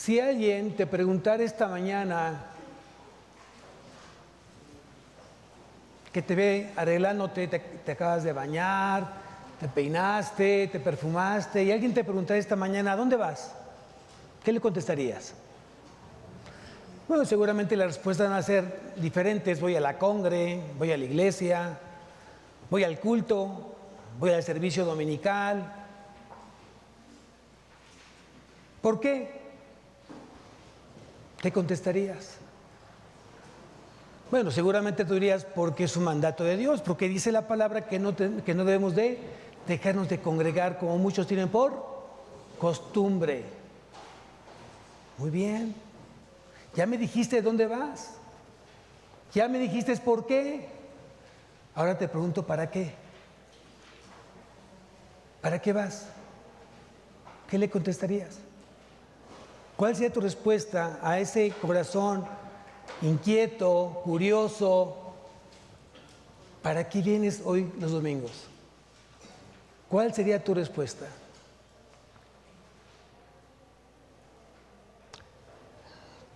Si alguien te preguntara esta mañana, que te ve arreglándote, te acabas de bañar, te peinaste, te perfumaste, y alguien te preguntara esta mañana, ¿a dónde vas? ¿Qué le contestarías? Bueno, seguramente las respuestas van a ser diferentes. Voy a la congre, voy a la iglesia, voy al culto, voy al servicio dominical. ¿Por qué? ¿Qué contestarías? Bueno, seguramente tú dirías, porque es un mandato de Dios, porque dice la palabra que no debemos de dejarnos de congregar como muchos tienen por costumbre. Muy bien. Ya me dijiste dónde vas. Ya me dijiste por qué. Ahora te pregunto, ¿para qué? ¿Para qué vas? ¿Qué le contestarías? ¿Cuál sería tu respuesta a ese corazón inquieto, curioso? ¿Para qué vienes hoy los domingos? ¿Cuál sería tu respuesta?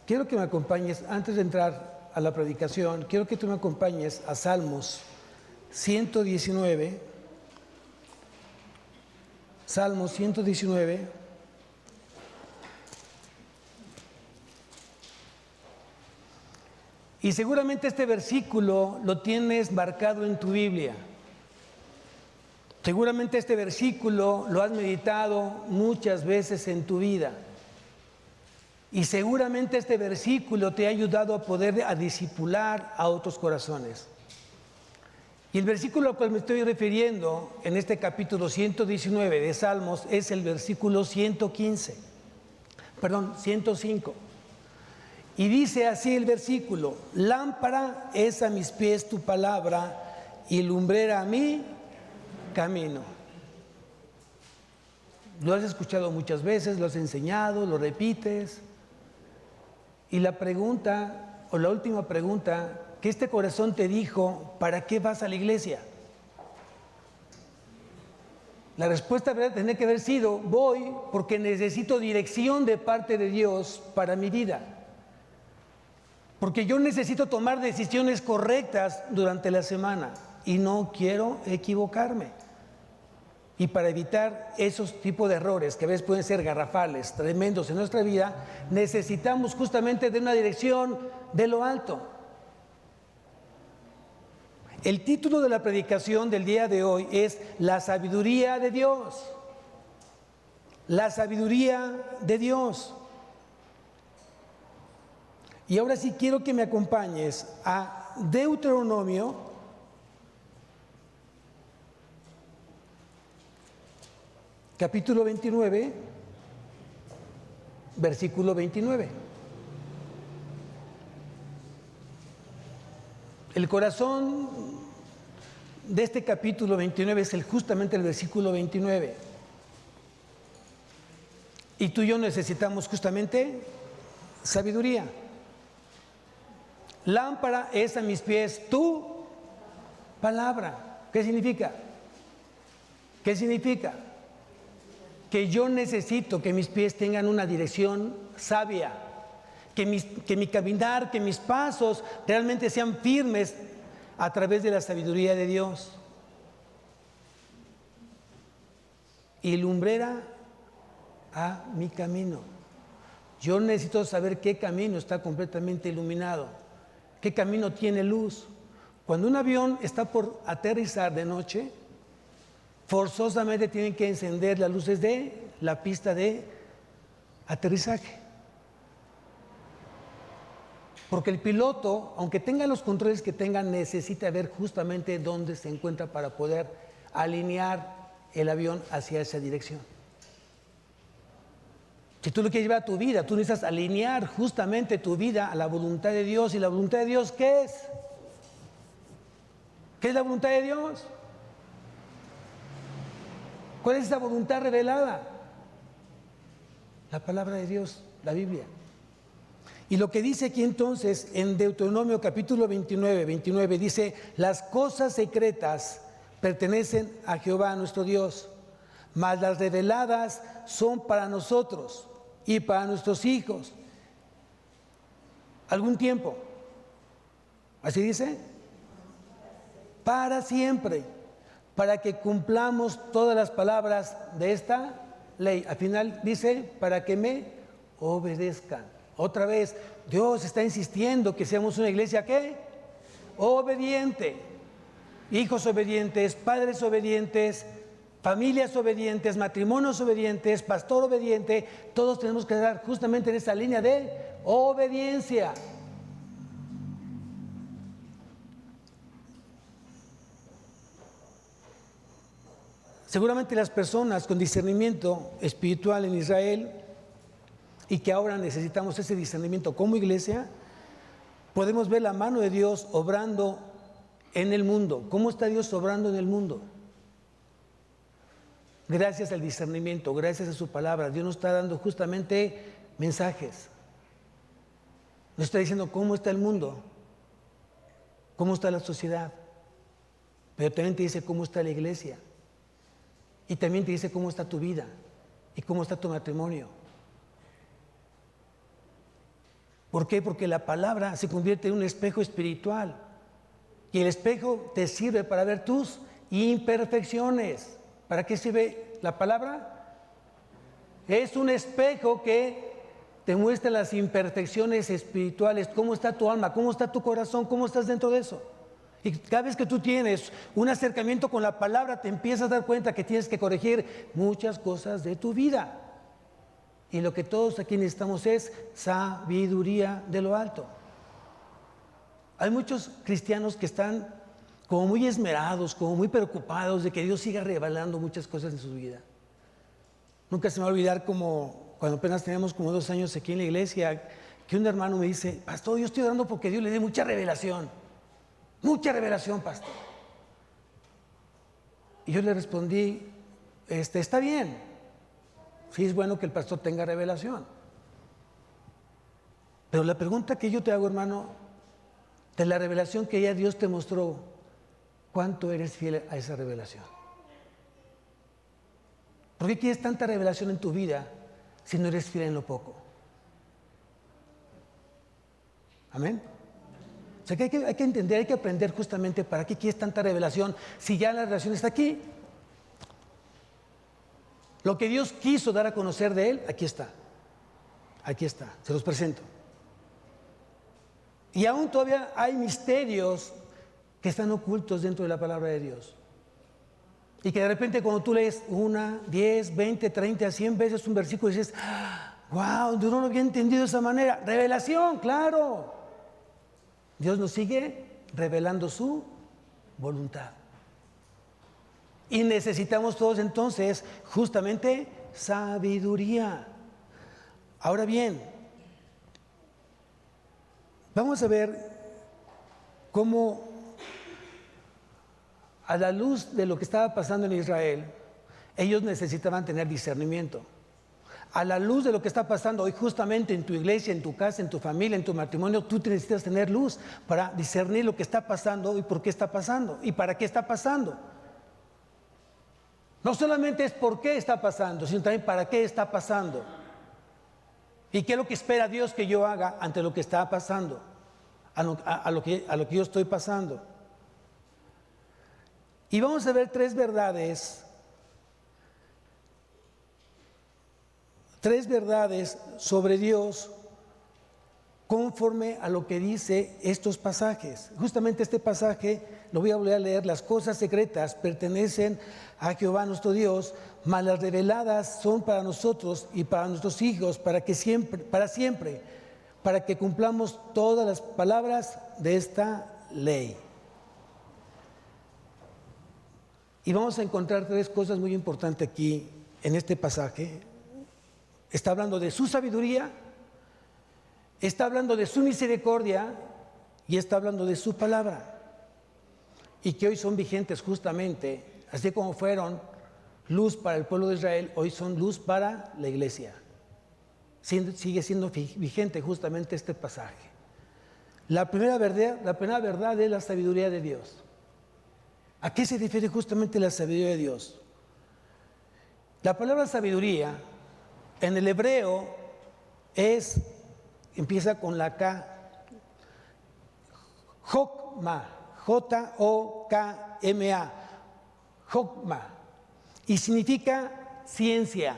Quiero que me acompañes, antes de entrar a la predicación, quiero que tú me acompañes a Salmos 119. Salmos 119. Y seguramente este versículo lo tienes marcado en tu Biblia. Seguramente este versículo lo has meditado muchas veces en tu vida. Y seguramente este versículo te ha ayudado a poder discipular a otros corazones. Y el versículo al cual me estoy refiriendo en este capítulo 119 de Salmos es el versículo 105. Y dice así el versículo: lámpara es a mis pies tu palabra y lumbrera a mi camino. Lo has escuchado muchas veces, lo has enseñado, lo repites. Y la pregunta, o la última pregunta, que este corazón te dijo, ¿para qué vas a la iglesia? La respuesta verdad tendría que haber sido, voy porque necesito dirección de parte de Dios para mi vida. Porque yo necesito tomar decisiones correctas durante la semana y no quiero equivocarme. Y para evitar esos tipos de errores que a veces pueden ser garrafales, tremendos en nuestra vida, necesitamos justamente de una dirección de lo alto. El título de la predicación del día de hoy es La sabiduría de Dios. La sabiduría de Dios. Y ahora sí quiero que me acompañes a Deuteronomio, capítulo 29, versículo 29. El corazón de este capítulo 29 es justamente el versículo 29. Y tú y yo necesitamos justamente sabiduría. Lámpara es a mis pies tu palabra. ¿Qué significa? ¿Qué significa? Que yo necesito que mis pies tengan una dirección sabia, que mi caminar, que mis pasos realmente sean firmes a través de la sabiduría de Dios. Y lumbrera a mi camino. Yo necesito saber qué camino está completamente iluminado, qué camino tiene luz. Cuando un avión está por aterrizar de noche, forzosamente tienen que encender las luces de la pista de aterrizaje. Porque el piloto, aunque tenga los controles que tenga, necesita ver justamente dónde se encuentra para poder alinear el avión hacia esa dirección. Si tú lo quieres llevar a tu vida, tú necesitas alinear justamente tu vida a la voluntad de Dios. ¿Y la voluntad de Dios qué es? ¿Qué es la voluntad de Dios? ¿Cuál es esa voluntad revelada? La palabra de Dios, la Biblia. Y lo que dice aquí entonces en Deuteronomio capítulo 29, dice: las cosas secretas pertenecen a Jehová nuestro Dios, mas las reveladas son para nosotros y para nuestros hijos. ¿Algún tiempo? ¿Así dice? Para siempre, para que cumplamos todas las palabras de esta ley. Al final dice, para que me obedezcan. Otra vez, Dios está insistiendo que seamos una iglesia, ¿qué? Obediente. Hijos obedientes, padres obedientes, familias obedientes, matrimonios obedientes, pastor obediente. Todos tenemos que estar justamente en esa línea de obediencia. Seguramente las personas con discernimiento espiritual en Israel, y que ahora necesitamos ese discernimiento como iglesia, podemos ver la mano de Dios obrando en el mundo. ¿Cómo está Dios obrando en el mundo? Gracias al discernimiento, gracias a su palabra. Dios nos está dando justamente mensajes. Nos está diciendo cómo está el mundo, cómo está la sociedad, pero también te dice cómo está la iglesia. Y también te dice cómo está tu vida y cómo está tu matrimonio. ¿Por qué? Porque la palabra se convierte en un espejo espiritual. Y el espejo te sirve para ver tus imperfecciones. ¿Para qué sirve la palabra? Es un espejo que te muestra las imperfecciones espirituales. ¿Cómo está tu alma? ¿Cómo está tu corazón? ¿Cómo estás dentro de eso? Y cada vez que tú tienes un acercamiento con la palabra, te empiezas a dar cuenta que tienes que corregir muchas cosas de tu vida. Y lo que todos aquí necesitamos es sabiduría de lo alto. Hay muchos cristianos que están como muy esmerados, como muy preocupados de que Dios siga revelando muchas cosas en su vida. Nunca se me va a olvidar como cuando apenas teníamos como 2 años aquí en la iglesia, que un hermano me dice, pastor, yo estoy orando porque Dios le dé mucha revelación, pastor. Y yo le respondí, está bien, sí es bueno que el pastor tenga revelación. Pero la pregunta que yo te hago, hermano, de la revelación que ya Dios te mostró, ¿cuánto eres fiel a esa revelación? ¿Por qué quieres tanta revelación en tu vida si no eres fiel en lo poco? Amén. O sea que hay que entender, hay que aprender justamente para qué quieres tanta revelación si ya la revelación está aquí. Lo que Dios quiso dar a conocer de Él, aquí está. Aquí está, se los presento. Y aún todavía hay misterios que están ocultos dentro de la palabra de Dios. Y que de repente cuando tú lees 1, 10, 20, 30, 100 veces un versículo dices, wow, yo no lo había entendido de esa manera. Revelación, claro. Dios nos sigue revelando su voluntad. Y necesitamos todos entonces justamente sabiduría. Ahora bien, vamos a ver cómo a la luz de lo que estaba pasando en Israel, ellos necesitaban tener discernimiento. A la luz de lo que está pasando hoy justamente en tu iglesia, en tu casa, en tu familia, en tu matrimonio, tú necesitas tener luz para discernir lo que está pasando y por qué está pasando y para qué está pasando. No solamente es por qué está pasando, sino también para qué está pasando. ¿Y qué es lo que espera Dios que yo haga ante lo que está pasando? A lo que yo estoy pasando. Y vamos a ver 3 verdades. 3 verdades sobre Dios conforme a lo que dice estos pasajes. Justamente este pasaje lo voy a volver a leer. Las cosas secretas pertenecen a Jehová nuestro Dios, mas las reveladas son para nosotros y para nuestros hijos, para siempre, para que cumplamos todas las palabras de esta ley. Y vamos a encontrar 3 cosas muy importantes aquí en este pasaje. Está hablando de su sabiduría, está hablando de su misericordia y está hablando de su palabra. Y que hoy son vigentes justamente, así como fueron luz para el pueblo de Israel, hoy son luz para la iglesia. Sigue siendo vigente justamente este pasaje. La primera verdad es la sabiduría de Dios. ¿A qué se refiere justamente la sabiduría de Dios? La palabra sabiduría en el hebreo empieza con la K, Jokma, Jokma, Jokma, y significa ciencia,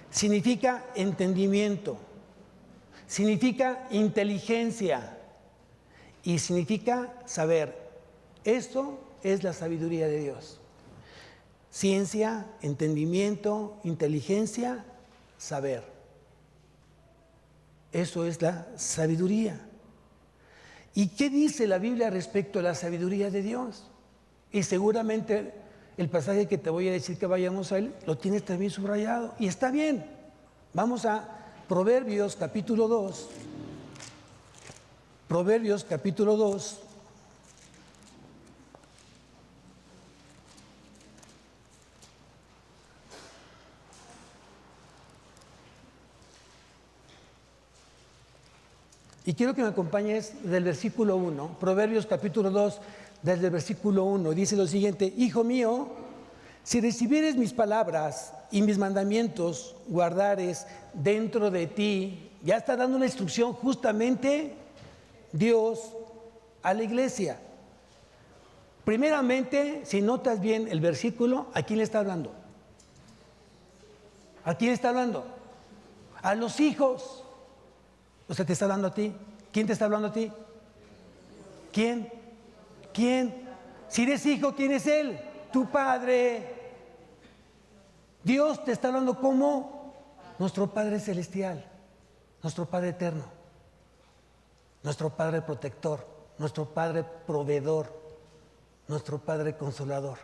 significa entendimiento, significa inteligencia y significa saber. Esto es la sabiduría de Dios. Ciencia, entendimiento, inteligencia, saber. Eso es la sabiduría. ¿Y qué dice la Biblia respecto a la sabiduría de Dios? Y seguramente el pasaje que te voy a decir que vayamos a él, lo tienes también subrayado. Y está bien. Vamos a Proverbios capítulo 2. Proverbios capítulo 2. Y quiero que me acompañes del versículo 1, Proverbios capítulo 2, desde el versículo 1, dice lo siguiente: Hijo mío, si recibieres mis palabras y mis mandamientos guardares dentro de ti. Ya está dando una instrucción justamente Dios a la iglesia. Primeramente, si notas bien el versículo, ¿a quién le está hablando? ¿A quién está hablando? A los hijos. O sea, te está hablando a ti. ¿Quién te está hablando a ti? ¿Quién? ¿Quién? Si eres hijo, ¿quién es él? Tu padre. Dios te está hablando como nuestro Padre Celestial, nuestro Padre Eterno, nuestro Padre Protector, nuestro Padre Proveedor, nuestro Padre Consolador.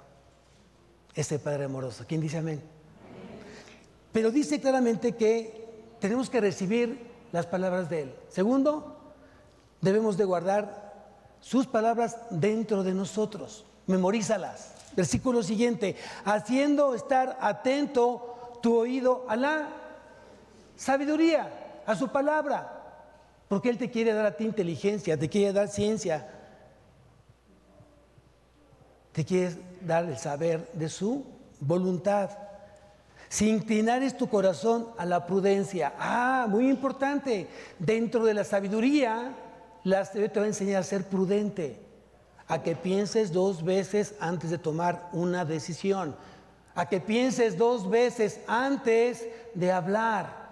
Ese Padre amoroso. ¿Quién dice amén? Pero dice claramente que tenemos que recibir las palabras de Él. Segundo, debemos de guardar sus palabras dentro de nosotros. Memorízalas. Versículo siguiente: haciendo estar atento tu oído a la sabiduría, a su palabra, porque Él te quiere dar a ti inteligencia, te quiere dar ciencia, te quiere dar el saber de su voluntad. Si inclinares tu corazón a la prudencia. Muy importante. Dentro de la sabiduría, te va a enseñar a ser prudente, a que pienses 2 veces antes de tomar una decisión, a que pienses 2 veces antes de hablar.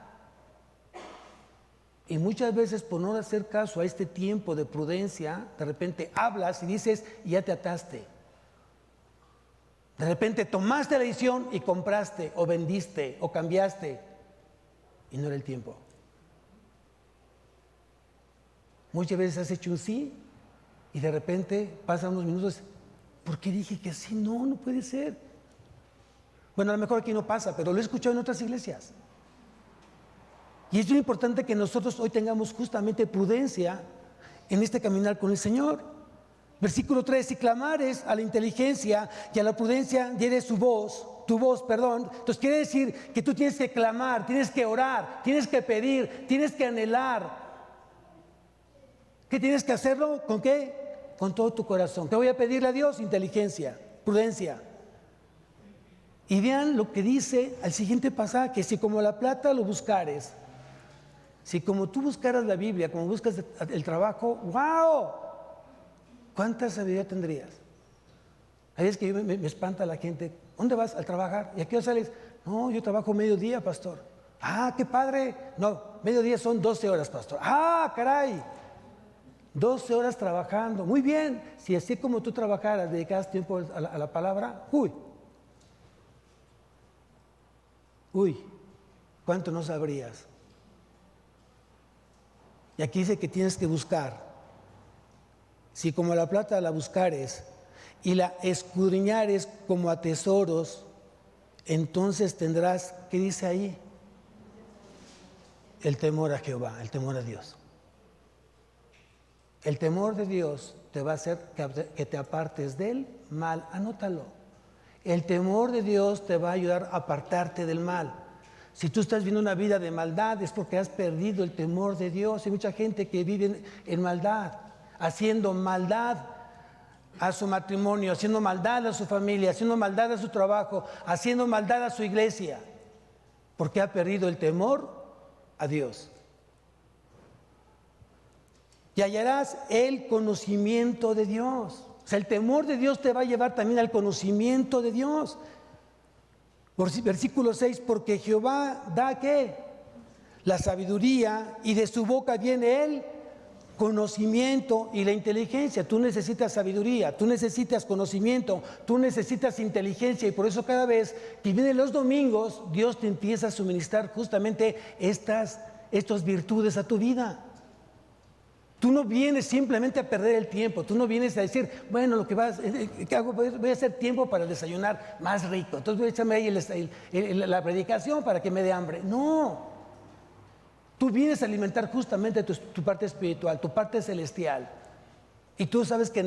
Y muchas veces, por no hacer caso a este tiempo de prudencia, de repente hablas y dices y ya te ataste. De repente tomaste la decisión y compraste o vendiste o cambiaste y no era el tiempo. Muchas veces has hecho un sí y de repente pasan unos minutos. ¿Por qué dije que sí? No, no puede ser. Bueno, a lo mejor aquí no pasa, pero lo he escuchado en otras iglesias. Y es muy importante que nosotros hoy tengamos justamente prudencia en este caminar con el Señor. Versículo 3: si clamares a la inteligencia y a la prudencia dieres tu voz, entonces quiere decir que tú tienes que clamar, tienes que orar, tienes que pedir, tienes que anhelar. ¿Qué tienes que hacerlo? ¿Con qué? Con todo tu corazón. Te voy a pedirle a Dios inteligencia, prudencia. Y vean lo que dice al siguiente pasaje: si como la plata lo buscares, si como tú buscaras la Biblia, como buscas el trabajo, ¡wow! ¿Cuánta sabiduría tendrías? Hay veces que me espanta la gente. ¿Dónde vas? ¿Al trabajar? ¿Y a qué hora sales? No, yo trabajo mediodía, pastor. ¡Qué padre! No, mediodía son 12 horas, pastor. ¡Caray! 12 horas trabajando. Muy bien. Si así como tú trabajaras, dedicas tiempo a la palabra, ¿cuánto no sabrías? Y aquí dice que tienes que buscar. Si como la plata la buscares y la escudriñares como a tesoros, entonces tendrás, ¿qué dice ahí? El temor a Jehová, el temor a Dios. El temor de Dios te va a hacer que te apartes del mal. Anótalo. El temor de Dios te va a ayudar a apartarte del mal. Si tú estás viviendo una vida de maldad, es porque has perdido el temor de Dios. Hay mucha gente que vive en maldad, haciendo maldad a su matrimonio, haciendo maldad a su familia, haciendo maldad a su trabajo, haciendo maldad a su iglesia, porque ha perdido el temor a Dios. Y hallarás el conocimiento de Dios. O sea, el temor de Dios te va a llevar también al conocimiento de Dios. Versículo 6, porque Jehová da ¿qué? La sabiduría, y de su boca viene el conocimiento y la inteligencia. Tú necesitas sabiduría, tú necesitas conocimiento, tú necesitas inteligencia, y por eso cada vez que vienen los domingos, Dios te empieza a suministrar justamente estas virtudes a tu vida. Tú no vienes simplemente a perder el tiempo, tú no vienes a decir, bueno, lo que ¿qué hago? Voy a hacer tiempo para desayunar más rico, entonces voy a echarme ahí la predicación para que me dé hambre. No, tú vienes a alimentar justamente tu parte espiritual, tu parte celestial. Y tú sabes que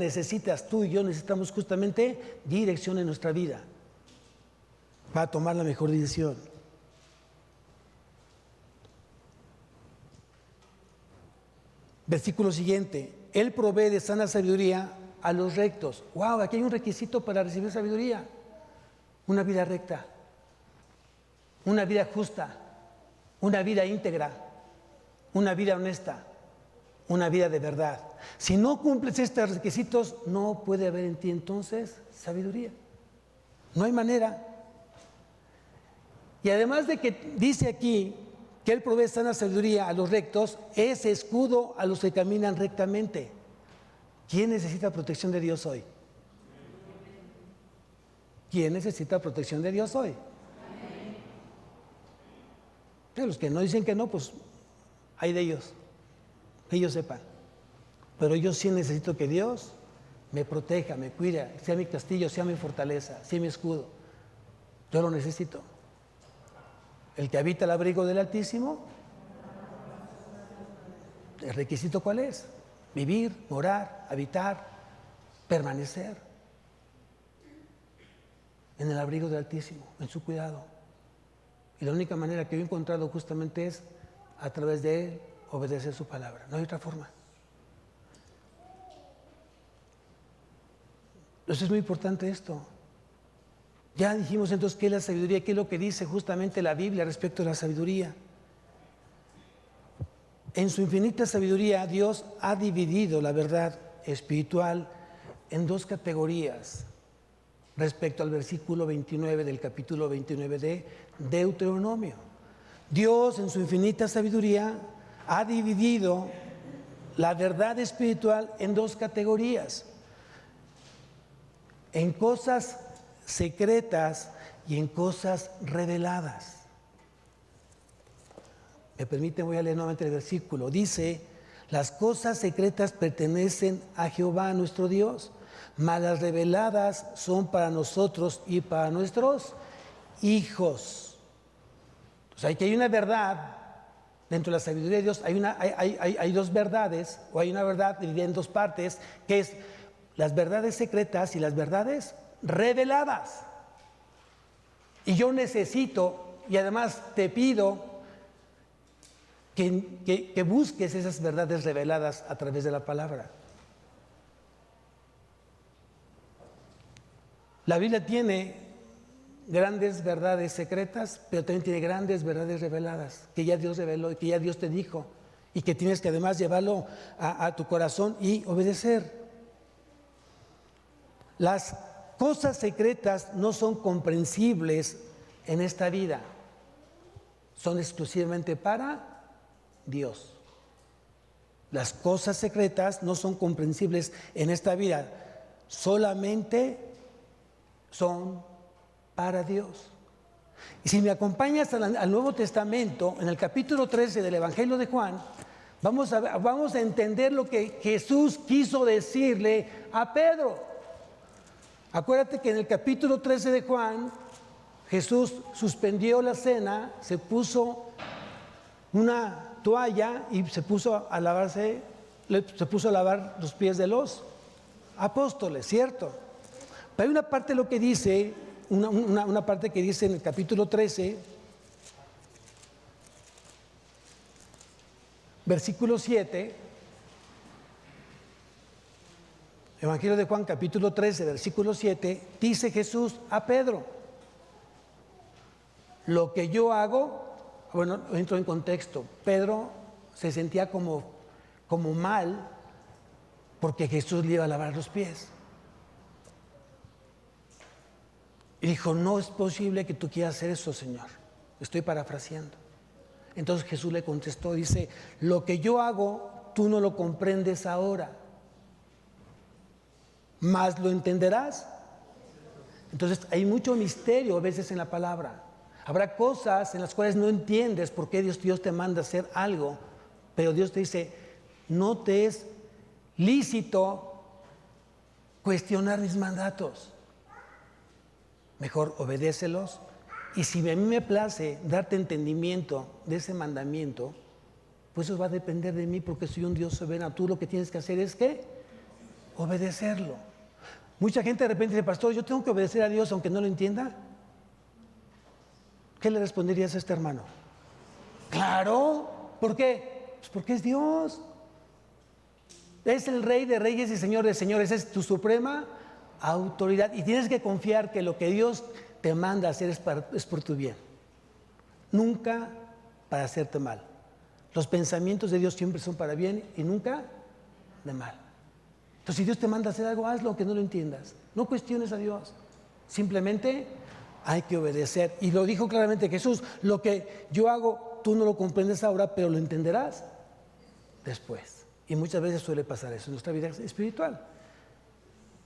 tú y yo necesitamos justamente dirección en nuestra vida para tomar la mejor decisión. Versículo siguiente, Él provee de sana sabiduría a los rectos. Wow, aquí hay un requisito para recibir sabiduría. Una vida recta, una vida justa, una vida íntegra, una vida honesta, una vida de verdad. Si no cumples estos requisitos, no puede haber en ti entonces sabiduría. No hay manera. Y además de que dice aquí que Él provee sana sabiduría a los rectos, es escudo a los que caminan rectamente. ¿Quién necesita protección de Dios hoy? ¿Quién necesita protección de Dios hoy? Los que no dicen que no, pues hay de ellos, que ellos sepan. Pero yo sí necesito que Dios me proteja, me cuide, sea mi castillo, sea mi fortaleza, sea mi escudo. Yo lo necesito. El que habita el abrigo del Altísimo, ¿el requisito cuál es? Vivir, morar, habitar, permanecer en el abrigo del Altísimo, en su cuidado. Y la única manera que yo he encontrado justamente es a través de Él obedecer su palabra. No hay otra forma. Entonces es muy importante esto. Ya dijimos entonces qué es la sabiduría, qué es lo que dice justamente la Biblia respecto a la sabiduría. En su infinita sabiduría, Dios ha dividido la verdad espiritual en dos categorías respecto al versículo 29 del capítulo 29 de Deuteronomio. Dios en su infinita sabiduría ha dividido la verdad espiritual en dos categorías: en cosas secretas y en cosas reveladas. Me permiten, voy a leer nuevamente el versículo. Dice, las cosas secretas pertenecen a Jehová nuestro Dios, mas las reveladas son para nosotros y para nuestros hijos. O sea, que hay una verdad dentro de la sabiduría de Dios, hay dos verdades, o hay una verdad dividida en dos partes, que es las verdades secretas y las verdades reveladas. Y yo necesito, y además te pido que busques esas verdades reveladas a través de la palabra. La Biblia tiene grandes verdades secretas, pero también tiene grandes verdades reveladas, que ya Dios reveló y que ya Dios te dijo, y que tienes que además llevarlo a tu corazón y obedecer. Las cosas secretas no son comprensibles en esta vida, son exclusivamente para Dios. Las cosas secretas no son comprensibles en esta vida, solamente son para Dios. Y si me acompañas al Nuevo Testamento, en el capítulo 13 del Evangelio de Juan, vamos a entender lo que Jesús quiso decirle a Pedro. Acuérdate que en el capítulo 13 de Juan, Jesús suspendió la cena, se puso una toalla y se puso a lavar los pies de los apóstoles, ¿cierto? Pero hay una parte lo que dice, una parte que dice en el capítulo 13, versículo 7, Evangelio de Juan, capítulo 13, versículo 7, dice Jesús a Pedro: lo que yo hago, bueno, entro en contexto, Pedro se sentía como mal porque Jesús le iba a lavar los pies. Y dijo, no es posible que tú quieras hacer eso, Señor. Estoy parafraseando. Entonces Jesús le contestó, dice, lo que yo hago, tú no lo comprendes ahora, mas lo entenderás. Entonces hay mucho misterio a veces en la palabra. Habrá cosas en las cuales no entiendes por qué Dios te manda a hacer algo, pero Dios te dice, no te es lícito cuestionar mis mandatos. Mejor obedécelos. Y si a mí me place darte entendimiento de ese mandamiento, pues eso va a depender de mí porque soy un Dios soberano. Tú lo que tienes que hacer es ¿qué? Obedecerlo. Mucha gente de repente dice, pastor, yo tengo que obedecer a Dios aunque no lo entienda. ¿Qué le responderías a este hermano? Claro. ¿Por qué? Pues porque es Dios. Es el Rey de Reyes y Señor de Señores. Es tu suprema autoridad. Y tienes que confiar que lo que Dios te manda a hacer es por tu bien. Nunca para hacerte mal. Los pensamientos de Dios siempre son para bien y nunca de mal. Entonces, si Dios te manda a hacer algo, hazlo aunque no lo entiendas. No cuestiones a Dios. Simplemente hay que obedecer. Y lo dijo claramente Jesús, lo que yo hago, tú no lo comprendes ahora, pero lo entenderás después. Y muchas veces suele pasar eso en nuestra vida espiritual.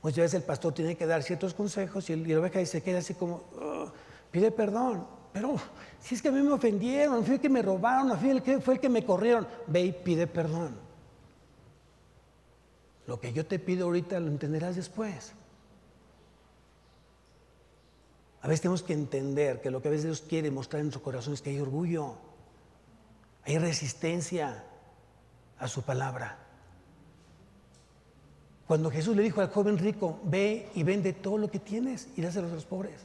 Muchas veces el pastor tiene que dar ciertos consejos y la oveja se queda así como, pide perdón. Pero si es que a mí me ofendieron, fue el que me robaron, fue el que me corrieron. Ve y pide perdón. Lo que yo te pido ahorita lo entenderás después. A veces tenemos que entender que lo que a veces Dios quiere mostrar en nuestro corazón es que hay orgullo, hay resistencia a su palabra. Cuando Jesús le dijo al joven rico, ve y vende todo lo que tienes y dáselo a los pobres.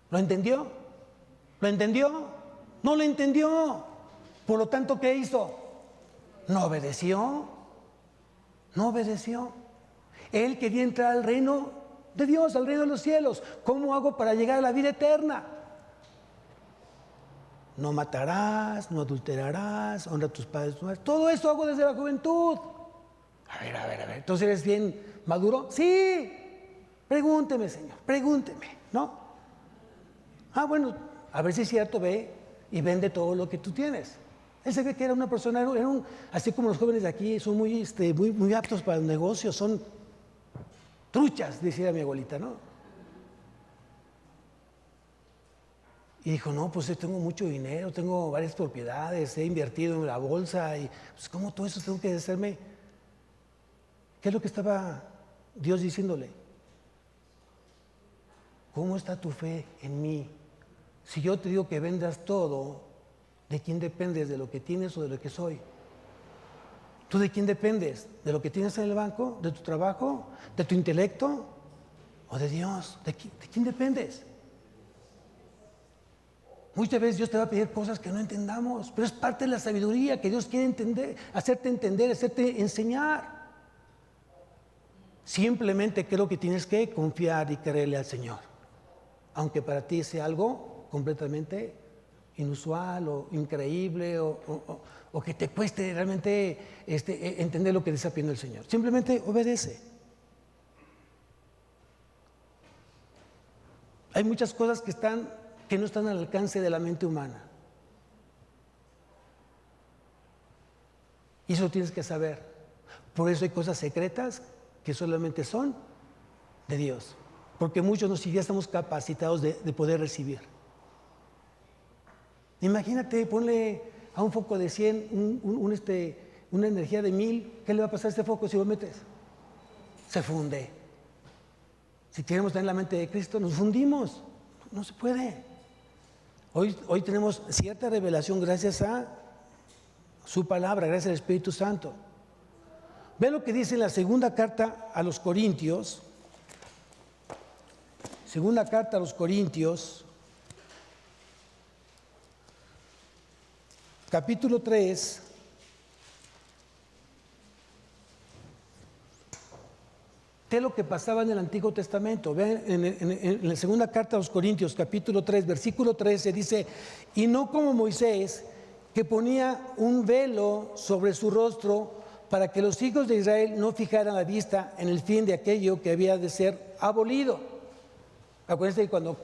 ¿Lo entendió? ¿Lo entendió? No lo entendió. Por lo tanto, ¿qué hizo? No obedeció. No obedeció. Él quería entrar al reino de Dios, al reino de los cielos. ¿Cómo hago para llegar a la vida eterna? No matarás, no adulterarás, honra a tus padres. Todo eso hago desde la juventud. A ver. ¿Entonces eres bien maduro? Sí. Pregúnteme, Señor, pregúnteme, ¿no? Bueno, a ver si es cierto, ve y vende todo lo que tú tienes. Él se ve que era una persona, así como los jóvenes de aquí, son muy aptos para el negocio, son truchas, decía mi abuelita, ¿no? Y dijo, no, pues tengo mucho dinero, tengo varias propiedades, he invertido en la bolsa, y pues ¿cómo todo eso tengo que hacerme? ¿Qué es lo que estaba Dios diciéndole? ¿Cómo está tu fe en mí? Si yo te digo que vendas todo, ¿de quién dependes? ¿De lo que tienes o de lo que soy? ¿Tú de quién dependes? ¿De lo que tienes en el banco? ¿De tu trabajo? ¿De tu intelecto? ¿O de Dios? ¿De quién dependes? Muchas veces Dios te va a pedir cosas que no entendamos, pero es parte de la sabiduría que Dios quiere entender, hacerte enseñar. Simplemente creo que tienes que confiar y creerle al Señor, aunque para ti sea algo completamente inusual o increíble o que te cueste realmente entender lo que te está pidiendo el Señor. Simplemente obedece. Hay muchas cosas que no están al alcance de la mente humana. Y eso tienes que saber. Por eso hay cosas secretas que solamente son de Dios. Porque muchos no ya estamos capacitados de poder recibir. Imagínate, ponle a un foco de 100 una energía de 1000. ¿Qué le va a pasar a este foco si lo metes? Se funde. Si queremos tener la mente de Cristo, nos fundimos. No se puede. Hoy tenemos cierta revelación gracias a su palabra, gracias al Espíritu Santo. Ve lo que dice en la segunda carta a los Corintios. Segunda carta a los Corintios, capítulo 3. qué es lo que pasaba en el Antiguo Testamento. Vean, en la segunda carta a los Corintios, capítulo 3, versículo 13, dice: y no como Moisés, que ponía un velo sobre su rostro para que los hijos de Israel no fijaran la vista en el fin de aquello que había de ser abolido. Acuérdense que cuando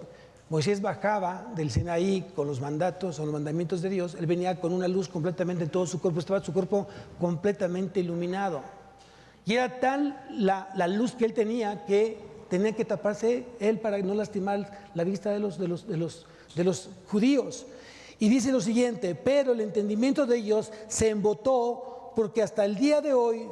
Moisés bajaba del Sinaí con los mandatos o los mandamientos de Dios, él venía con una luz completamente en todo su cuerpo, estaba su cuerpo completamente iluminado. Y era tal la luz que él tenía que tenía que taparse él para no lastimar la vista de los judíos. Y dice lo siguiente: pero el entendimiento de ellos se embotó, porque hasta el día de hoy,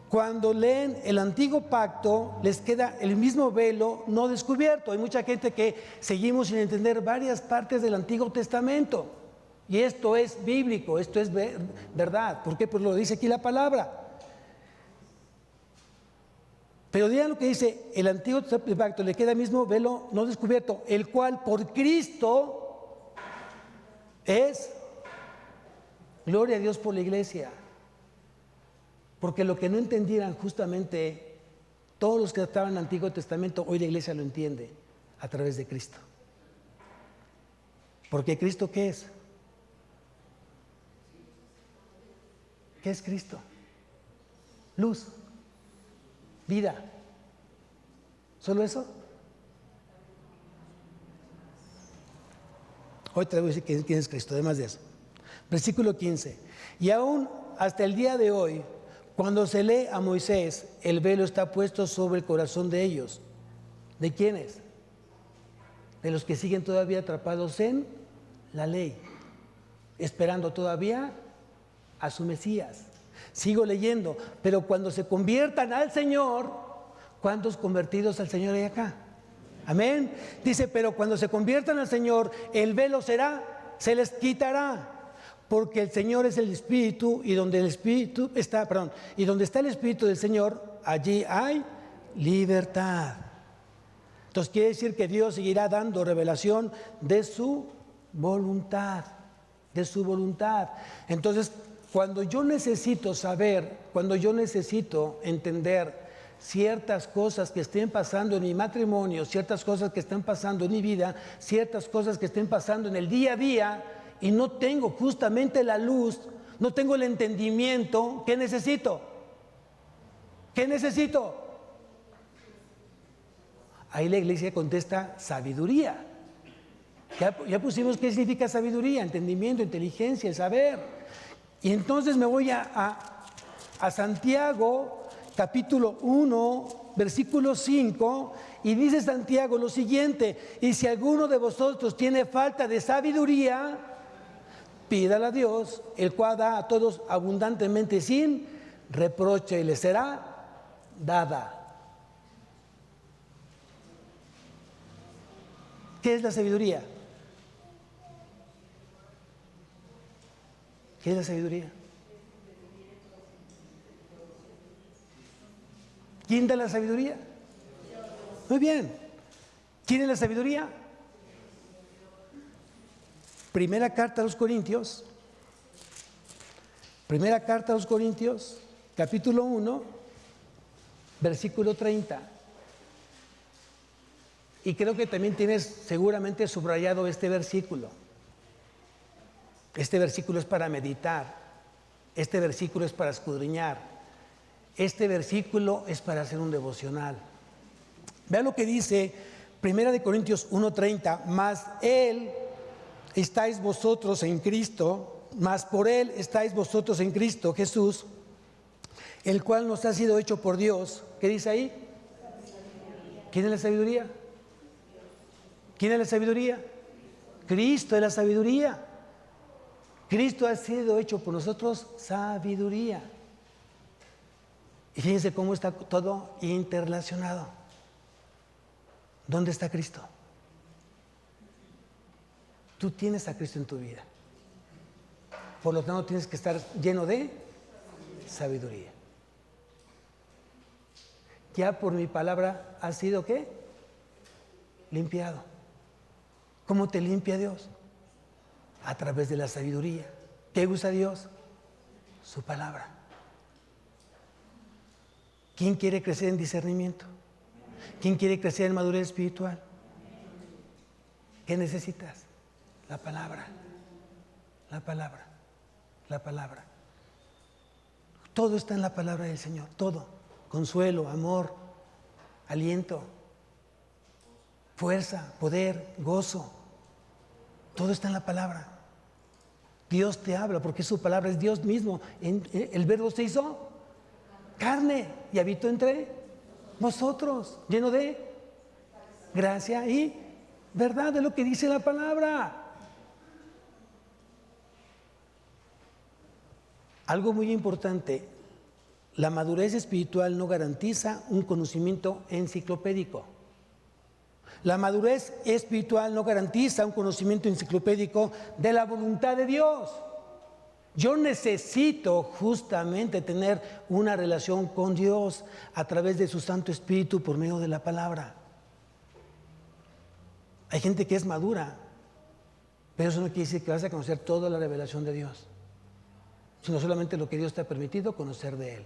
cuando leen el antiguo pacto, les queda el mismo velo no descubierto. Hay mucha gente que seguimos sin entender varias partes del Antiguo Testamento. Y esto es bíblico, esto es verdad. ¿Por qué? Pues lo dice aquí la palabra. Pero digan lo que dice: el antiguo pacto le queda el mismo velo no descubierto, el cual por Cristo es gloria a Dios por la iglesia. Porque lo que no entendieran justamente todos los que estaban en el Antiguo Testamento, hoy la iglesia lo entiende a través de Cristo. Porque Cristo, ¿qué es? ¿Qué es Cristo? Luz, vida. ¿Solo eso? Hoy te voy a decir quién es Cristo, además de eso. Versículo 15. Y aún hasta el día de hoy, cuando se lee a Moisés, el velo está puesto sobre el corazón de ellos. ¿De quiénes? De los que siguen todavía atrapados en la ley, esperando todavía a su Mesías. Sigo leyendo: pero cuando se conviertan al Señor, ¿cuántos convertidos al Señor hay acá? Amén. Dice: pero cuando se conviertan al Señor, el velo se les quitará. Porque el Señor es el Espíritu, y donde el Espíritu está, y donde está el Espíritu del Señor, allí hay libertad. Entonces quiere decir que Dios seguirá dando revelación de su voluntad, de su voluntad. Entonces, cuando yo necesito saber, cuando yo necesito entender ciertas cosas que estén pasando en mi matrimonio, ciertas cosas que estén pasando en mi vida, ciertas cosas que estén pasando en el día a día, y no tengo justamente la luz, no tengo el entendimiento, ¿qué necesito? ¿Qué necesito? Ahí la iglesia contesta: sabiduría. Ya pusimos qué significa sabiduría: entendimiento, inteligencia, saber. Y entonces me voy a Santiago, capítulo 1, versículo 5, y dice Santiago lo siguiente: y si alguno de vosotros tiene falta de sabiduría, pídala a Dios, el cual da a todos abundantemente sin reproche, y le será dada. ¿Qué es la sabiduría? ¿Qué es la sabiduría? ¿Quién da la sabiduría? Muy bien. ¿Quién es la sabiduría? Primera carta a los Corintios, capítulo 1, versículo 30. Y creo que también tienes seguramente subrayado este versículo. Este versículo es para meditar, este versículo es para escudriñar, este versículo es para hacer un devocional. Vean lo que dice Primera de Corintios 1:30: mas Él estáis vosotros en Cristo, mas por Él estáis vosotros en Cristo Jesús, el cual nos ha sido hecho por Dios. ¿Qué dice ahí? ¿Quién es la sabiduría? ¿Quién es la sabiduría? Cristo es la sabiduría. Cristo ha sido hecho por nosotros sabiduría. Y fíjense cómo está todo interrelacionado. ¿Dónde está Cristo? Tú tienes a Cristo en tu vida. Por lo tanto, tienes que estar lleno de sabiduría. Ya por mi palabra has sido, ¿qué? Limpiado. ¿Cómo te limpia Dios? A través de la sabiduría. ¿Qué usa Dios? Su palabra. ¿Quién quiere crecer en discernimiento? ¿Quién quiere crecer en madurez espiritual? ¿Qué necesitas? La palabra, la palabra, la palabra. Todo está en la palabra del Señor, todo. Consuelo, amor, aliento, fuerza, poder, gozo. Todo está en la palabra. Dios te habla porque su palabra es Dios mismo. El Verbo se hizo carne y habitó entre vosotros, lleno de gracia y verdad, de lo que dice la palabra. Algo muy importante, la madurez espiritual no garantiza un conocimiento enciclopédico. La madurez espiritual no garantiza un conocimiento enciclopédico de la voluntad de Dios. Yo necesito justamente tener una relación con Dios a través de su Santo Espíritu por medio de la palabra. Hay gente que es madura, pero eso no quiere decir que vas a conocer toda la revelación de Dios, sino solamente lo que Dios te ha permitido conocer de Él.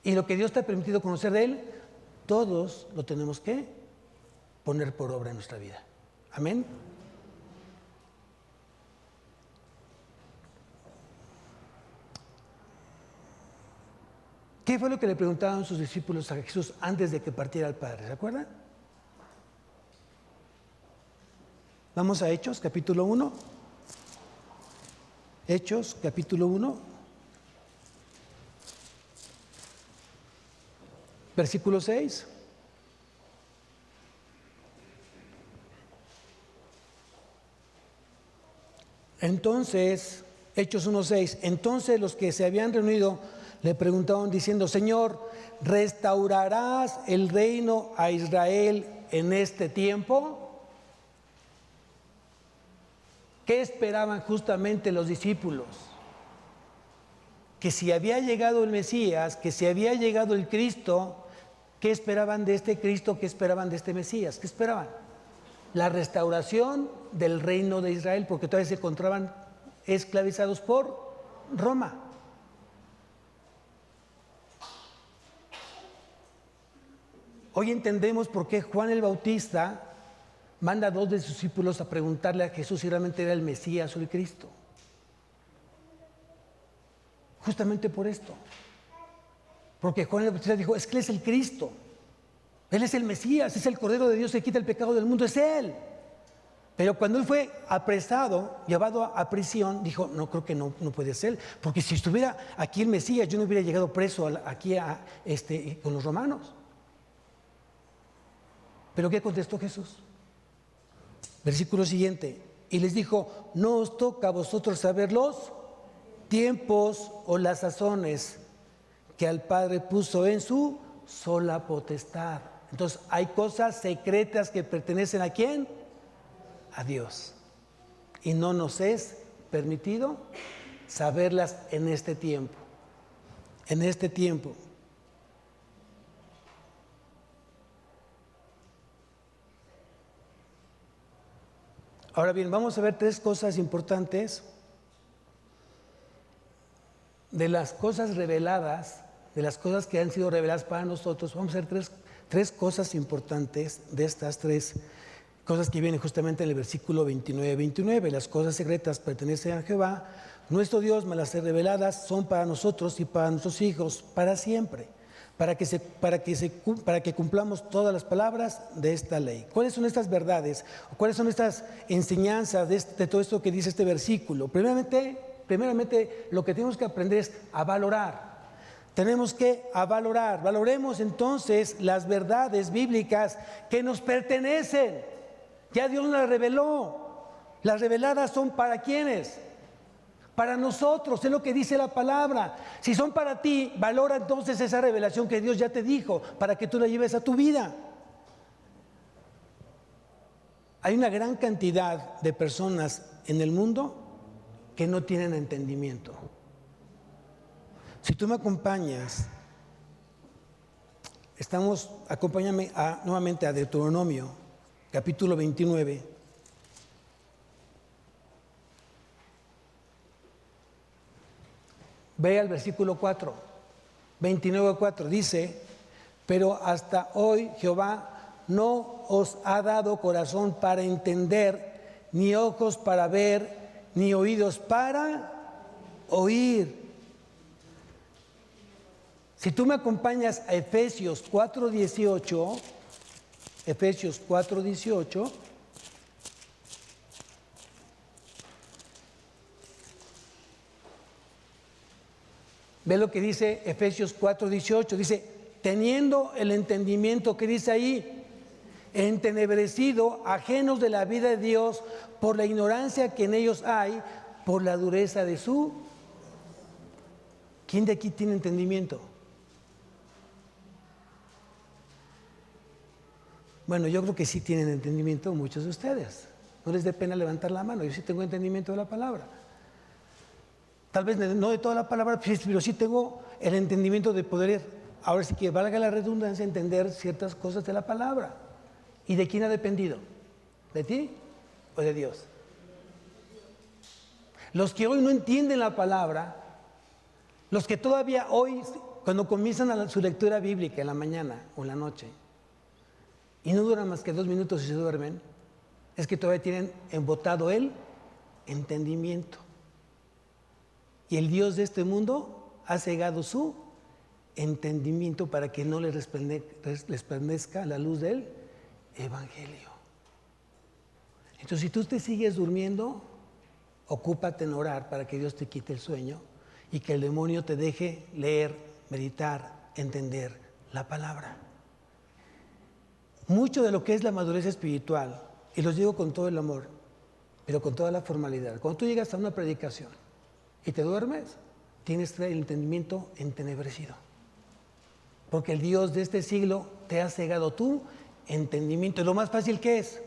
Y lo que Dios te ha permitido conocer de Él, todos lo tenemos que poner por obra en nuestra vida. Amén. ¿Qué fue lo que le preguntaban sus discípulos a Jesús antes de que partiera al Padre? ¿Se acuerdan? Vamos a Hechos, capítulo 1. Hechos, capítulo 1. Versículo 6. Entonces, Hechos 1:6. Entonces los que se habían reunido le preguntaron diciendo: Señor, ¿restaurarás el reino a Israel en este tiempo? ¿Qué esperaban justamente los discípulos? Que si había llegado el Mesías, que si había llegado el Cristo, ¿qué esperaban de este Cristo? ¿Qué esperaban de este Mesías? ¿Qué esperaban? La restauración del reino de Israel, porque todavía se encontraban esclavizados por Roma. Hoy entendemos por qué Juan el Bautista manda a 2 de sus discípulos a preguntarle a Jesús si realmente era el Mesías o el Cristo. Justamente por esto. Porque Juan el Bautista dijo: es que Él es el Cristo. Él es el Mesías, es el Cordero de Dios que quita el pecado del mundo, es Él. Pero cuando Él fue apresado, llevado a prisión, dijo: no, creo que no puede ser. Porque si estuviera aquí el Mesías, yo no hubiera llegado preso aquí con los romanos. ¿Pero qué contestó Jesús? Versículo siguiente. Y les dijo: no os toca a vosotros saber los tiempos o las sazones que al Padre puso en su sola potestad. Entonces hay cosas secretas que pertenecen ¿a quién? A Dios. Y no nos es permitido saberlas en este tiempo. En este tiempo. Ahora bien, vamos a ver 3 cosas importantes de las cosas reveladas, de las cosas que han sido reveladas para nosotros. Vamos a ver tres cosas importantes de estas 3 cosas que vienen justamente en el versículo 29. Las cosas secretas pertenecen a Jehová, nuestro Dios, mas las reveladas son para nosotros y para nuestros hijos para siempre, para que cumplamos todas las palabras de esta ley. ¿Cuáles son estas verdades? ¿Cuáles son estas enseñanzas de todo esto que dice este versículo? Primeramente, lo que tenemos que aprender es a valorar. Tenemos que valorar. Valoremos entonces las verdades bíblicas que nos pertenecen. Ya Dios las reveló. Las reveladas son para ¿quiénes? Para nosotros, es lo que dice la palabra. Si son para ti, valora entonces esa revelación que Dios ya te dijo, para que tú la lleves a tu vida. Hay una gran cantidad de personas en el mundo que no tienen entendimiento. Si tú me acompañas, acompáñame nuevamente a Deuteronomio, capítulo 29. Ve al versículo 4. 29:4 dice: pero hasta hoy Jehová no os ha dado corazón para entender, ni ojos para ver, ni oídos para oír. Si tú me acompañas a Efesios 4:18, Efesios 4:18, ve lo que dice Efesios 4:18, dice: teniendo el entendimiento, que dice ahí, entenebrecido, ajenos de la vida de Dios por la ignorancia que en ellos hay, por la dureza de su... ¿Quién de aquí tiene entendimiento? Bueno, yo creo que sí tienen entendimiento muchos de ustedes. No les dé pena levantar la mano. Yo sí tengo entendimiento de la palabra. Tal vez no de toda la palabra, pero sí tengo el entendimiento de poder, ahora sí que valga la redundancia, entender ciertas cosas de la palabra. ¿Y de quién ha dependido? ¿De ti o de Dios? Los que hoy no entienden la palabra, los que todavía hoy, cuando comienzan su lectura bíblica en la mañana o en la noche, y no duran más que 2 minutos y se duermen, es que todavía tienen embotado el entendimiento. Y el Dios de este mundo ha cegado su entendimiento para que no les resplandezca la luz del Evangelio. Entonces, si tú te sigues durmiendo, ocúpate en orar para que Dios te quite el sueño y que el demonio te deje leer, meditar, entender la palabra. Mucho de lo que es la madurez espiritual, y los digo con todo el amor, pero con toda la formalidad, cuando tú llegas a una predicación y te duermes, tienes el entendimiento entenebrecido. Porque el Dios de este siglo te ha cegado tu entendimiento. Y lo más fácil que es.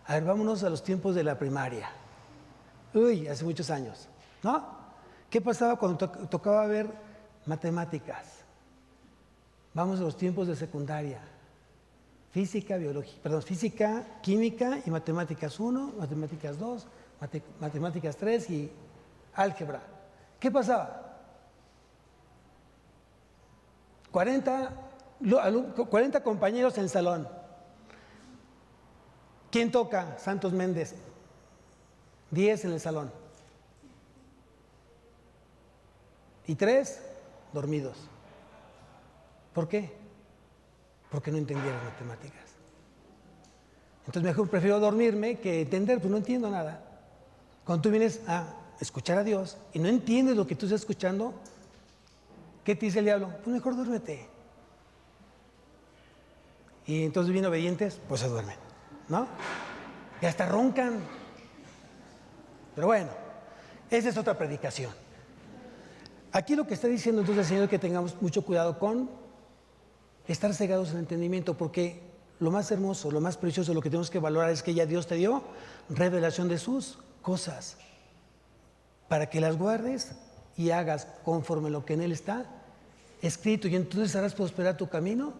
A ver, vámonos a los tiempos de la primaria. Uy, hace muchos años, ¿no? ¿Qué pasaba cuando tocaba ver matemáticas? Vamos a los tiempos de secundaria. Física, química y matemáticas 1, matemáticas 2, matemáticas 3 y álgebra. ¿Qué pasaba? 40 compañeros en el salón. ¿Quién toca? Santos Méndez. 10 en el salón. Y 3 dormidos. ¿Por qué? Porque no entendieron matemáticas. Entonces mejor prefiero dormirme que entender, pues no entiendo nada. Cuando tú vienes a escuchar a Dios y no entiendes lo que tú estás escuchando, ¿qué te dice el diablo? Pues mejor duérmete. Y entonces bien obedientes, pues se duermen, ¿no? Y hasta roncan. Pero bueno, esa es otra predicación. Aquí lo que está diciendo entonces el Señor es que tengamos mucho cuidado con estar cegados en el entendimiento, porque lo más hermoso, lo más precioso, lo que tenemos que valorar es que ya Dios te dio revelación de sus cosas, para que las guardes y hagas conforme lo que en Él está escrito, y entonces harás prosperar tu camino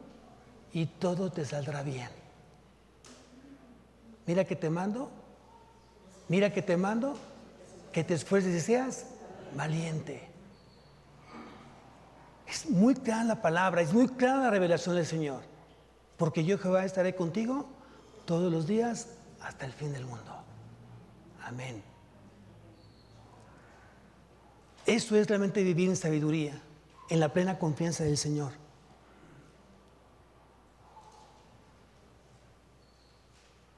y todo te saldrá bien. Mira que te mando, que te esfuerces y seas valiente. Es muy clara la palabra, es muy clara la revelación del Señor. Porque yo, Jehová, estaré contigo todos los días hasta el fin del mundo. Amén. Eso es realmente vivir en sabiduría, en la plena confianza del Señor.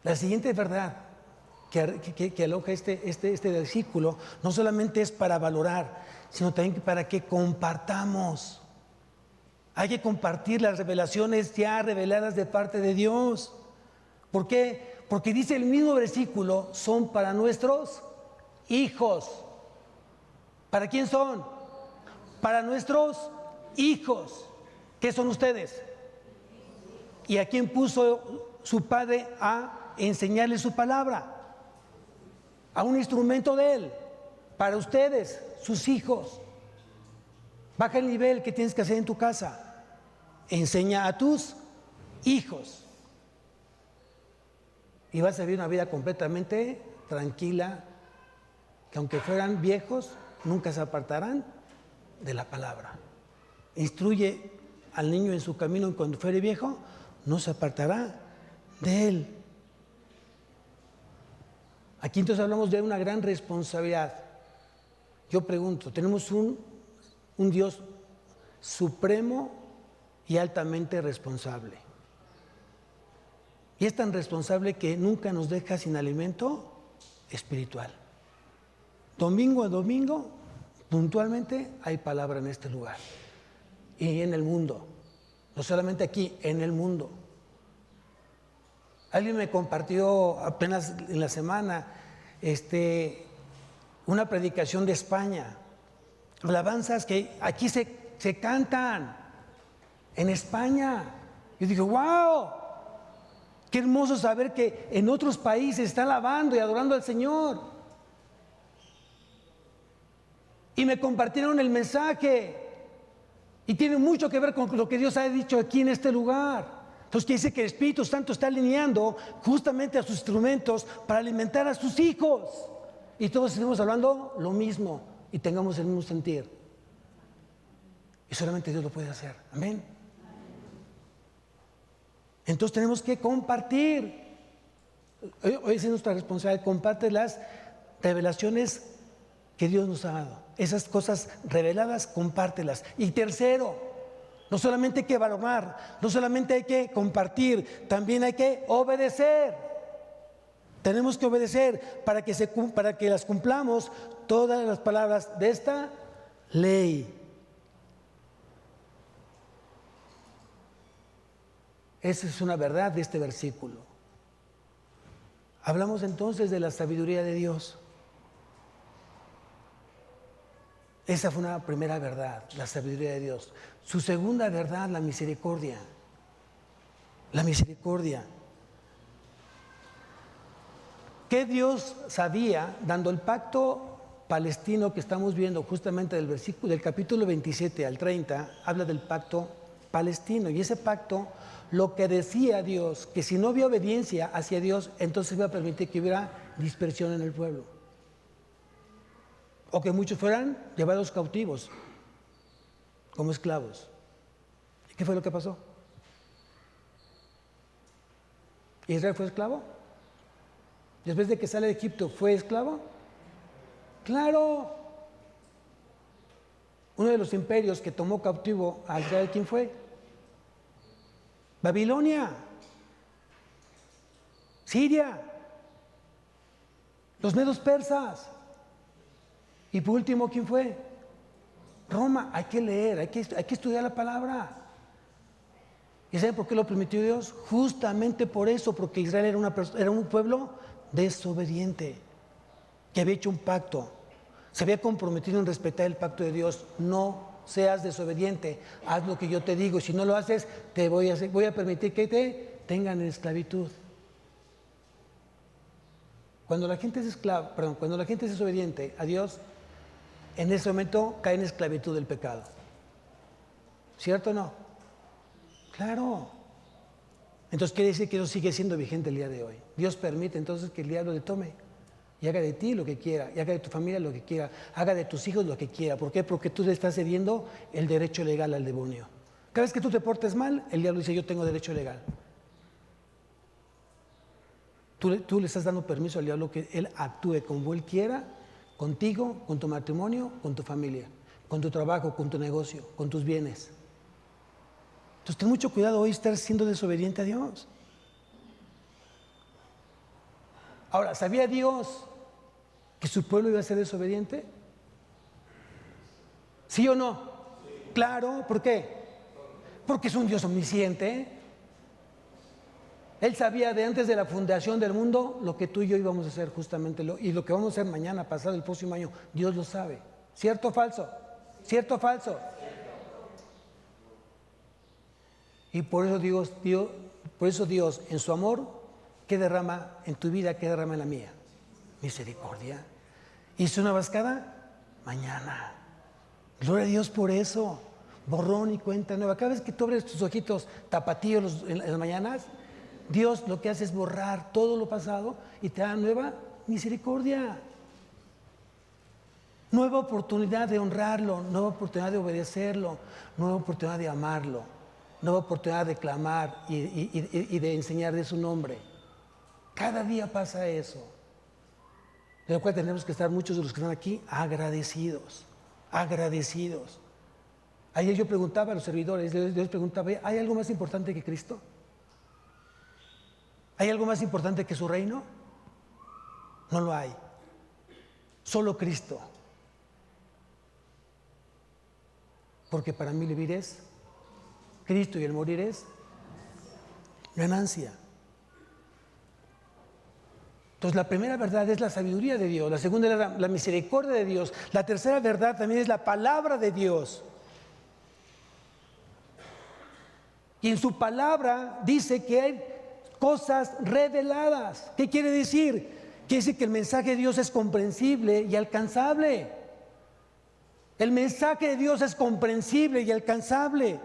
La siguiente verdad que aloja este versículo no solamente es para valorar, sino también para que compartamos. Hay que compartir las revelaciones ya reveladas de parte de Dios. ¿Por qué? Porque dice el mismo versículo, son para nuestros hijos. ¿Para quién son? Para nuestros hijos. ¿Qué son ustedes? ¿Y a quién puso su padre a enseñarles su palabra? A un instrumento de Él. Para ustedes, sus hijos. Baja el nivel que tienes que hacer en tu casa. Enseña a tus hijos. Y vas a vivir una vida completamente tranquila, que aunque fueran viejos, nunca se apartarán de la palabra. instruye al niño en su camino y cuando fuere viejo, no se apartará de él. Aquí entonces hablamos de una gran responsabilidad. Yo pregunto, tenemos un Dios supremo y altamente responsable. Y es tan responsable que nunca nos deja sin alimento espiritual. Domingo a domingo, puntualmente, hay palabra en este lugar. Y en el mundo. No solamente aquí, en el mundo. Alguien me compartió apenas en la semana una predicación de España. Alabanzas que aquí se cantan en España. Yo dije, wow, qué hermoso saber que en otros países está alabando y adorando al Señor. Y me compartieron el mensaje. Y tiene mucho que ver con lo que Dios ha dicho aquí en este lugar. Entonces quiere decir que el Espíritu Santo está alineando justamente a sus instrumentos para alimentar a sus hijos. Y todos estamos hablando lo mismo y tengamos el mismo sentir. Y solamente Dios lo puede hacer. Amén. Entonces tenemos que compartir. Hoy es nuestra responsabilidad. Comparte las revelaciones que Dios nos ha dado. Esas cosas reveladas, compártelas. Y tercero, no solamente hay que valorar, no solamente hay que compartir, también hay que obedecer. Tenemos que obedecer para que las cumplamos todas las palabras de esta ley. Esa es una verdad de este versículo. Hablamos entonces de la sabiduría de Dios. Esa fue una primera verdad, la sabiduría de Dios. Su segunda verdad, la misericordia. La misericordia. ¿Qué Dios sabía, dando el pacto palestino que estamos viendo justamente del capítulo 27 al 30, habla del pacto palestino? Y ese pacto, lo que decía Dios, que si no había obediencia hacia Dios, entonces iba a permitir que hubiera dispersión en el pueblo. O que muchos fueran llevados cautivos como esclavos. ¿Y qué fue lo que pasó? ¿Israel fue esclavo? Después de que sale de Egipto, ¿fue esclavo? ¡Claro! Uno de los imperios que tomó cautivo a Israel, ¿quién fue? Babilonia, Siria, los medos persas. Y por último, ¿quién fue? Roma. Hay que leer, hay que estudiar la palabra. ¿Y saben por qué lo permitió Dios? Justamente por eso, porque Israel era un pueblo desobediente, que había hecho un pacto, se había comprometido en respetar el pacto de Dios. No seas desobediente, haz lo que yo te digo. Si no lo haces, voy a permitir que te tengan en esclavitud. Cuando la gente es cuando la gente es desobediente a Dios, en ese momento cae en esclavitud del pecado. ¿Cierto o no? Claro. Entonces quiere decir que eso sigue siendo vigente el día de hoy. Dios permite entonces que el diablo le tome y haga de ti lo que quiera, y haga de tu familia lo que quiera, haga de tus hijos lo que quiera. ¿Por qué? Porque tú le estás cediendo el derecho legal al demonio. Cada vez que tú te portes mal, el diablo dice: yo tengo derecho legal. Tú le estás dando permiso al diablo que él actúe como él quiera, contigo, con tu matrimonio, con tu familia, con tu trabajo, con tu negocio, con tus bienes. Entonces ten mucho cuidado hoy estar siendo desobediente a Dios. Ahora, ¿sabía Dios que su pueblo iba a ser desobediente? ¿Sí o no? Sí. Claro, ¿por qué? Porque es un Dios omnisciente. Él sabía de antes de la fundación del mundo lo que tú y yo íbamos a hacer justamente, y lo que vamos a hacer mañana, pasado, el próximo año. Dios lo sabe. ¿Cierto o falso? ¿Cierto o falso? Y por eso Dios, en su amor, ¿qué derrama en tu vida? ¿Qué derrama en la mía? Misericordia. ¿Hizo una vascada? Mañana. Gloria a Dios por eso. Borrón y cuenta nueva. Cada vez que tú abres tus ojitos tapatíos en las mañanas, Dios lo que hace es borrar todo lo pasado y te da nueva misericordia. nueva oportunidad de honrarlo, nueva oportunidad de obedecerlo, nueva oportunidad de amarlo, nueva oportunidad de clamar y de enseñar de su nombre. Cada día pasa eso. De lo cual tenemos que estar, muchos de los que están aquí, agradecidos, agradecidos. Ayer yo preguntaba a los servidores, yo les preguntaba, ¿hay algo más importante que Cristo? ¿Hay algo más importante que su reino? No lo hay. Solo Cristo. Porque para mí vivir es Cristo y el morir es ganancia. Entonces la primera verdad es la sabiduría de Dios, la segunda es la misericordia de Dios, la tercera verdad también es la palabra de Dios. Y en su palabra dice que hay cosas reveladas. ¿Qué quiere decir? Quiere decir que el mensaje de Dios es comprensible y alcanzable. El mensaje de Dios es comprensible y alcanzable.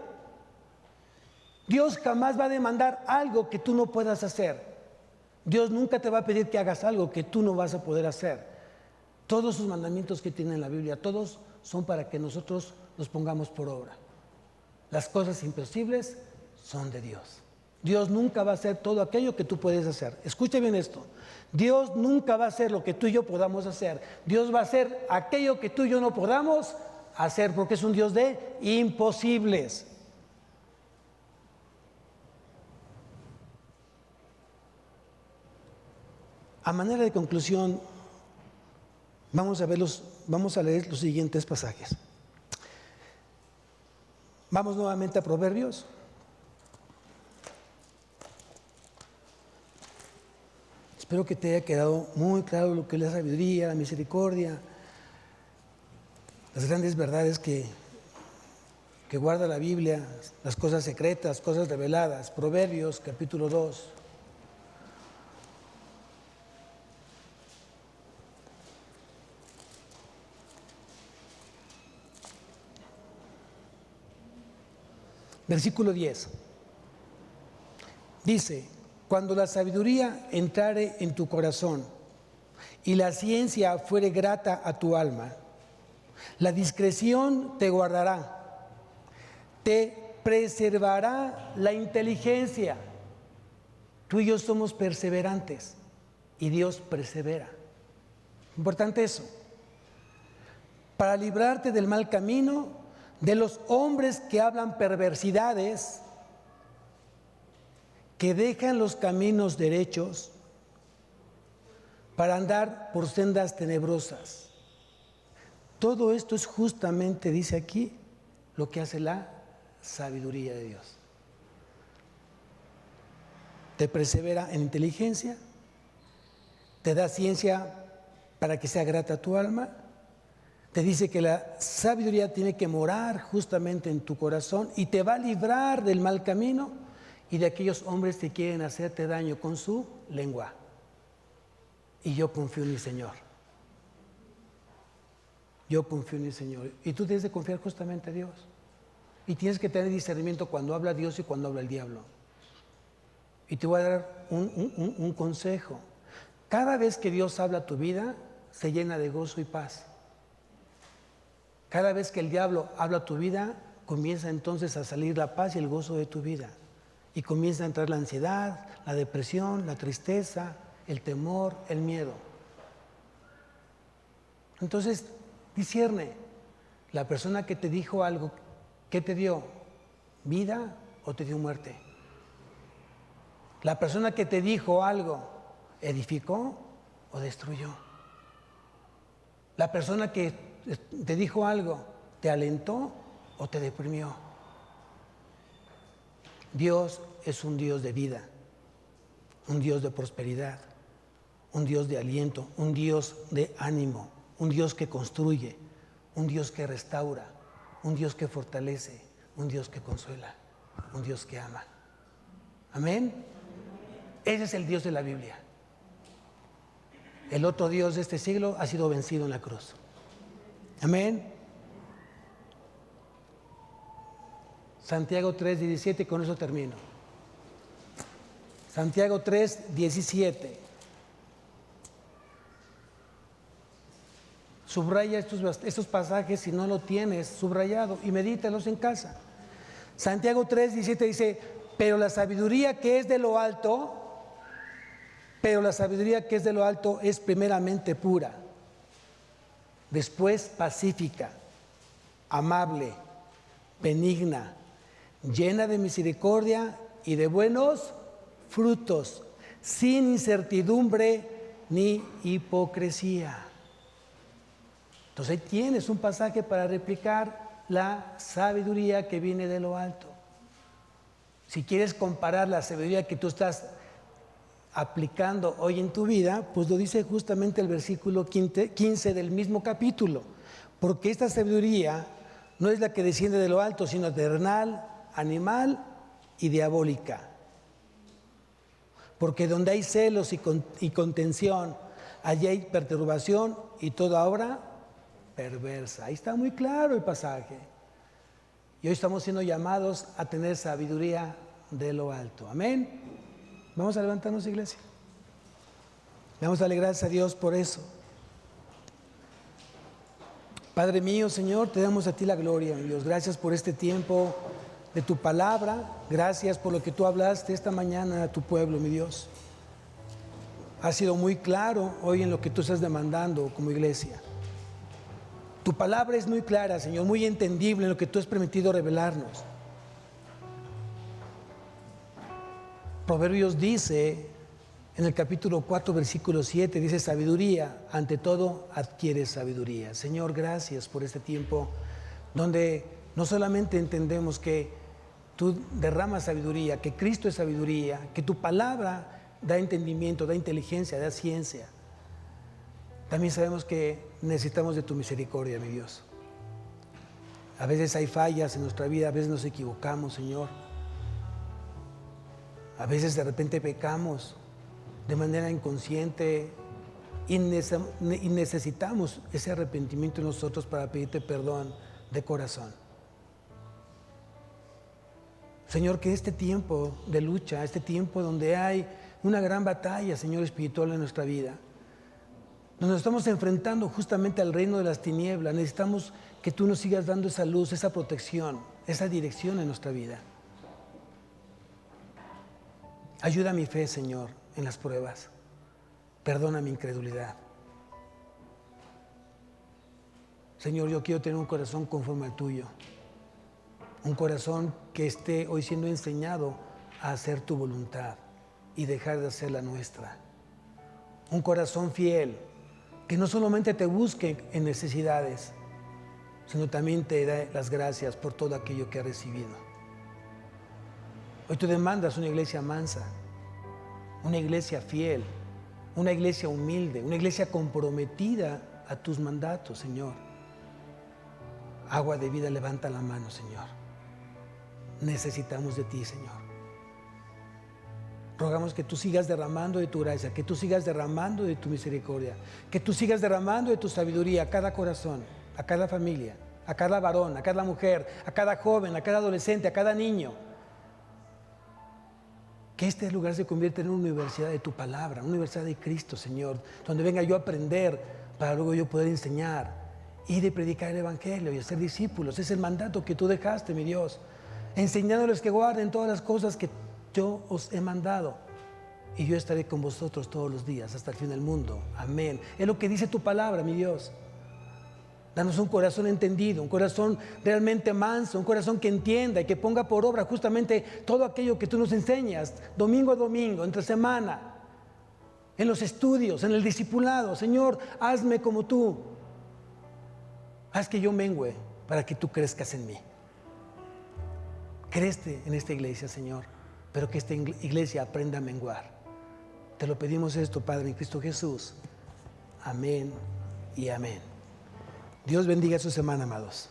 Dios jamás va a demandar algo que tú no puedas hacer. Dios nunca te va a pedir que hagas algo que tú no vas a poder hacer. Todos sus mandamientos que tiene en la Biblia, todos son para que nosotros los pongamos por obra. Las cosas imposibles son de Dios. Dios nunca va a hacer todo aquello que tú puedes hacer. Escuche bien esto. Dios nunca va a hacer lo que tú y yo podamos hacer. Dios va a hacer aquello que tú y yo no podamos hacer, porque es un Dios de imposibles. A manera de conclusión, vamos a leer los siguientes pasajes. Vamos nuevamente a Proverbios. Espero que te haya quedado muy claro lo que es la sabiduría, la misericordia, las grandes verdades que guarda la Biblia, las cosas secretas, cosas reveladas. Proverbios, capítulo 2. Versículo 10. Dice: cuando la sabiduría entrare en tu corazón y la ciencia fuere grata a tu alma, la discreción te guardará, te preservará la inteligencia. Tú y yo somos perseverantes y Dios persevera. Importante eso. Para librarte del mal camino, de los hombres que hablan perversidades, que dejan los caminos derechos para andar por sendas tenebrosas. Todo esto es justamente, dice aquí, lo que hace la sabiduría de Dios. Te persevera en inteligencia, te da ciencia para que sea grata a tu alma. Te dice que la sabiduría tiene que morar justamente en tu corazón y te va a librar del mal camino y de aquellos hombres que quieren hacerte daño con su lengua. Y yo confío en mi Señor. Yo confío en mi Señor. Y tú tienes que confiar justamente en Dios. Y tienes que tener discernimiento cuando habla Dios y cuando habla el diablo. Y te voy a dar un consejo. Cada vez que Dios habla a tu vida, se llena de gozo y paz. Cada vez que el diablo habla a tu vida, comienza entonces a salir la paz y el gozo de tu vida. Y comienza a entrar la ansiedad, la depresión, la tristeza, el temor, el miedo. Entonces, discierne. La persona que te dijo algo, ¿qué te dio? ¿Vida o te dio muerte? La persona que te dijo algo, ¿edificó o destruyó? La persona que te dijo algo, ¿te alentó o te deprimió? Dios es un Dios de vida, un Dios de prosperidad, un Dios de aliento, un Dios de ánimo, un Dios que construye, un Dios que restaura, un Dios que fortalece, un Dios que consuela, un Dios que ama. Amén. Ese es el Dios de la Biblia. El otro Dios de este siglo ha sido vencido en la cruz. Amén. Santiago 3:17, con eso termino. Santiago 3:17. Subraya estos pasajes si no lo tienes subrayado y medítalos en casa. Santiago 3:17 dice, pero la sabiduría que es de lo alto es primeramente pura, después pacífica, amable, benigna, llena de misericordia y de buenos frutos, sin incertidumbre ni hipocresía. Entonces ahí tienes un pasaje para replicar la sabiduría que viene de lo alto. Si quieres comparar la sabiduría que tú estás aplicando hoy en tu vida, pues lo dice justamente el versículo 15 del mismo capítulo. Porque esta sabiduría no es la que desciende de lo alto, sino terrenal, animal y diabólica. Porque donde hay celos y contención, allí hay perturbación y toda obra perversa. Ahí está muy claro el pasaje. Y hoy estamos siendo llamados a tener sabiduría de lo alto. Amén. Vamos a levantarnos, iglesia. Vamos a darle gracias a Dios por eso. Padre mío, Señor, te damos a ti la gloria, mi Dios. Gracias por este tiempo de tu palabra. Gracias por lo que tú hablaste esta mañana a tu pueblo, mi Dios. Has sido muy claro hoy en lo que tú estás demandando como iglesia. Tu palabra es muy clara, Señor, muy entendible en lo que tú has permitido revelarnos. Proverbios dice, en el capítulo 4, versículo 7, dice, sabiduría, ante todo adquiere sabiduría. Señor, gracias por este tiempo donde no solamente entendemos que tú derramas sabiduría, que Cristo es sabiduría, que tu palabra da entendimiento, da inteligencia, da ciencia. También sabemos que necesitamos de tu misericordia, mi Dios. A veces hay fallas en nuestra vida, a veces nos equivocamos, Señor. A veces de repente pecamos de manera inconsciente y necesitamos ese arrepentimiento en nosotros para pedirte perdón de corazón. Señor, que este tiempo de lucha, este tiempo donde hay una gran batalla, Señor, espiritual en nuestra vida, nos estamos enfrentando justamente al reino de las tinieblas, necesitamos que tú nos sigas dando esa luz, esa protección, esa dirección en nuestra vida. Ayuda a mi fe, Señor, en las pruebas. Perdona mi incredulidad. Señor, yo quiero tener un corazón conforme al tuyo. Un corazón que esté hoy siendo enseñado a hacer tu voluntad y dejar de hacer la nuestra. Un corazón fiel, que no solamente te busque en necesidades, sino también te dé las gracias por todo aquello que ha recibido. Hoy tú demandas una iglesia mansa, una iglesia fiel, una iglesia humilde, una iglesia comprometida a tus mandatos, Señor. Agua de vida, levanta la mano, Señor. Necesitamos de ti, Señor. Rogamos que tú sigas derramando de tu gracia, que tú sigas derramando de tu misericordia, que tú sigas derramando de tu sabiduría a cada corazón, a cada familia, a cada varón, a cada mujer, a cada joven, a cada adolescente, a cada niño. Que este lugar se convierta en una universidad de tu palabra, una universidad de Cristo, Señor, donde venga yo a aprender para luego yo poder enseñar, ir y predicar el Evangelio y hacer discípulos. Es el mandato que tú dejaste, mi Dios, enseñándoles que guarden todas las cosas que yo os he mandado, y yo estaré con vosotros todos los días hasta el fin del mundo. Amén. Es lo que dice tu palabra, mi Dios. Danos un corazón entendido, un corazón realmente manso, un corazón que entienda y que ponga por obra justamente todo aquello que tú nos enseñas, domingo a domingo, entre semana, en los estudios, en el discipulado. Señor, hazme como tú. Haz que yo mengüe para que tú crezcas en mí. Crece en esta iglesia, Señor, pero que esta iglesia aprenda a menguar. Te lo pedimos esto, Padre, en Cristo Jesús. Amén y amén. Dios bendiga su semana, amados.